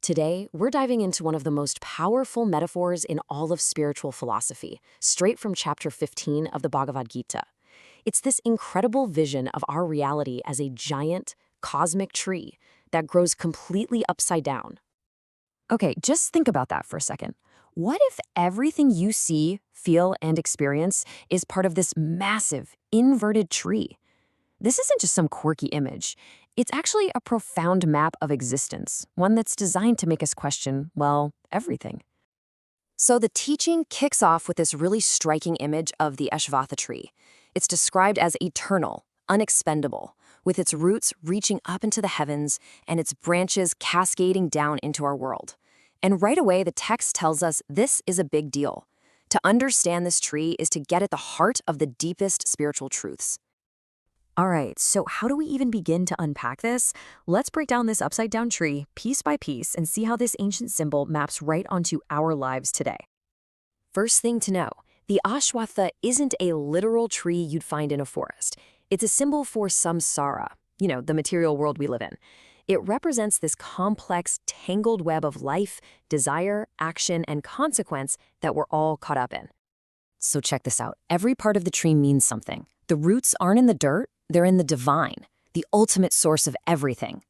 Today, we're diving into one of the most powerful metaphors in all of spiritual philosophy, straight from chapter 15 of the Bhagavad Gita. It's this incredible vision of our reality as a giant, cosmic tree that grows completely upside down. Okay, just think about that for a second. What if everything you see, feel, and experience is part of this massive, inverted tree? This isn't just some quirky image. It's actually a profound map of existence, one that's designed to make us question, well, everything. So the teaching kicks off with this really striking image of the Ashvattha tree. It's described as eternal, unexpendable, with its roots reaching up into the heavens and its branches cascading down into our world. And right away, the text tells us this is a big deal. To understand this tree is to get at the heart of the deepest spiritual truths. All right, so how do we even begin to unpack this? Let's break down this upside-down tree piece by piece and see how this ancient symbol maps right onto our lives today. First thing to know, the Ashvattha isn't a literal tree you'd find in a forest. It's a symbol for samsara, the material world we live in. It represents this complex, tangled web of life, desire, action, and consequence that we're all caught up in. So check this out. Every part of the tree means something. The roots aren't in the dirt, they're in the divine, the ultimate source of everything.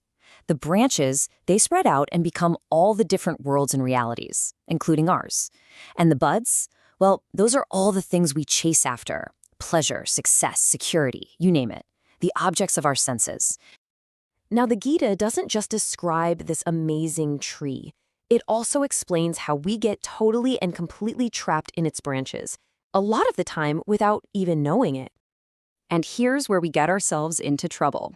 The branches, they spread out and become all the different worlds and realities, including ours. And the buds, well, those are all the things we chase after. Pleasure, success, security, you name it. The objects of our senses. Now, the Gita doesn't just describe this amazing tree. It also explains how we get totally and completely trapped in its branches, a lot of the time without even knowing it. And here's where we get ourselves into trouble.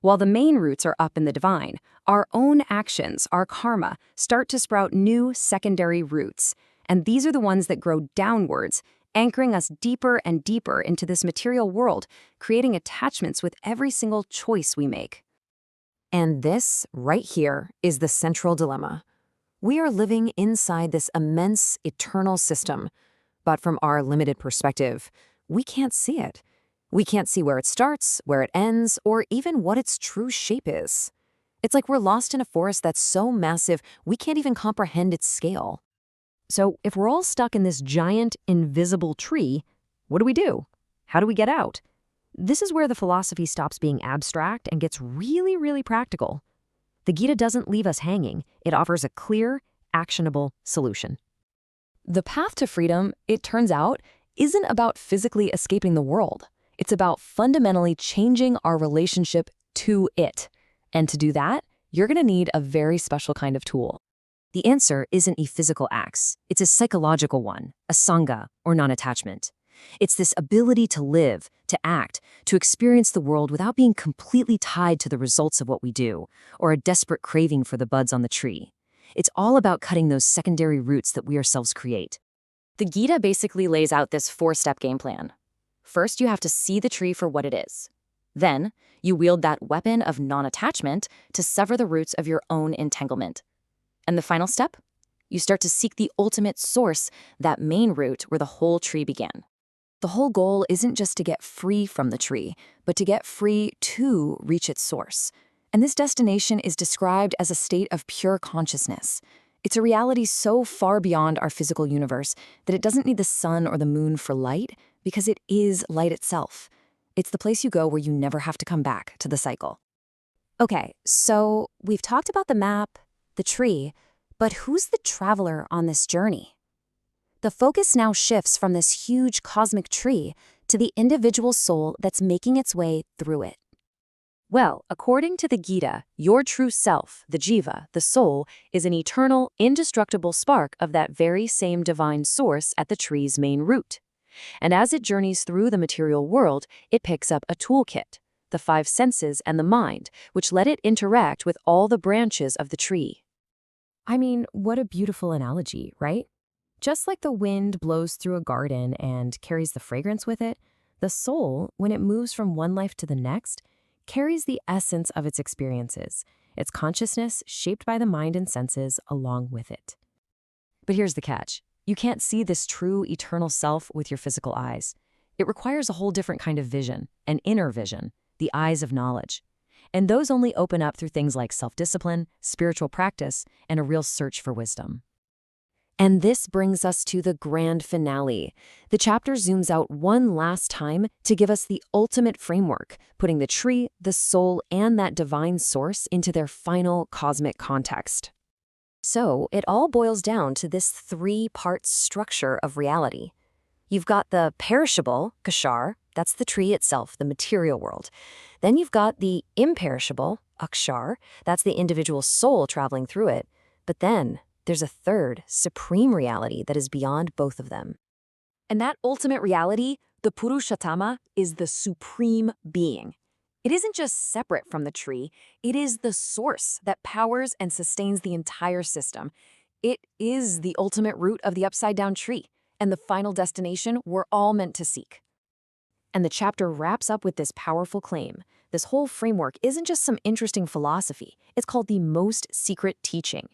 While the main roots are up in the divine, our own actions, our karma, start to sprout new secondary roots. And these are the ones that grow downwards, anchoring us deeper and deeper into this material world, creating attachments with every single choice we make. And this, right here, is the central dilemma. We are living inside this immense, eternal system, but from our limited perspective, we can't see it. We can't see where it starts, where it ends, or even what its true shape is. It's like we're lost in a forest that's so massive, we can't even comprehend its scale. So if we're all stuck in this giant, invisible tree, what do we do? How do we get out? This is where the philosophy stops being abstract and gets really, really practical. The Gita doesn't leave us hanging. It offers a clear, actionable solution. The path to freedom, it turns out, isn't about physically escaping the world. It's about fundamentally changing our relationship to it. And to do that, you're going to need a very special kind of tool. The answer isn't a physical axe. It's a psychological one, a sangha, or non-attachment. It's this ability to live, to act, to experience the world without being completely tied to the results of what we do, or a desperate craving for the buds on the tree. It's all about cutting those secondary roots that we ourselves create. The Gita basically lays out this 4-step game plan. First, you have to see the tree for what it is. Then, you wield that weapon of non-attachment to sever the roots of your own entanglement. And the final step? You start to seek the ultimate source, that main root where the whole tree began. The whole goal isn't just to get free from the tree, but to get free to reach its source. And this destination is described as a state of pure consciousness. It's a reality so far beyond our physical universe that it doesn't need the sun or the moon for light, because it is light itself. It's the place you go where you never have to come back to the cycle. Okay, so we've talked about the map, the tree, but who's the traveler on this journey? The focus now shifts from this huge cosmic tree to the individual soul that's making its way through it. Well, according to the Gita, your true self, the jiva, the soul, is an eternal, indestructible spark of that very same divine source at the tree's main root. And as it journeys through the material world, it picks up a toolkit, the 5 senses and the mind, which let it interact with all the branches of the tree. I mean, what a beautiful analogy, right? Just like the wind blows through a garden and carries the fragrance with it, the soul, when it moves from one life to the next, carries the essence of its experiences, its consciousness shaped by the mind and senses along with it. But here's the catch. You can't see this true eternal self with your physical eyes. It requires a whole different kind of vision, an inner vision, the eyes of knowledge. And those only open up through things like self-discipline, spiritual practice, and a real search for wisdom. And this brings us to the grand finale. The chapter zooms out one last time to give us the ultimate framework, putting the tree, the soul, and that divine source into their final cosmic context. So it all boils down to this three-part structure of reality. You've got the perishable, Kshar, that's the tree itself, the material world. Then you've got the imperishable, Akshar, that's the individual soul traveling through it. But then there's a third, supreme reality that is beyond both of them. And that ultimate reality, the Purushottama, is the supreme being. It isn't just separate from the tree, it is the source that powers and sustains the entire system. It is the ultimate root of the upside-down tree, and the final destination we're all meant to seek. And the chapter wraps up with this powerful claim. This whole framework isn't just some interesting philosophy, it's called the most secret teaching.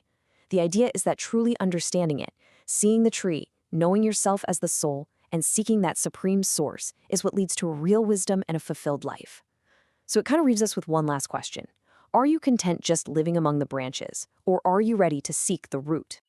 The idea is that truly understanding it, seeing the tree, knowing yourself as the soul, and seeking that supreme source is what leads to a real wisdom and a fulfilled life. So it kind of leaves us with one last question. Are you content just living among the branches, or are you ready to seek the root?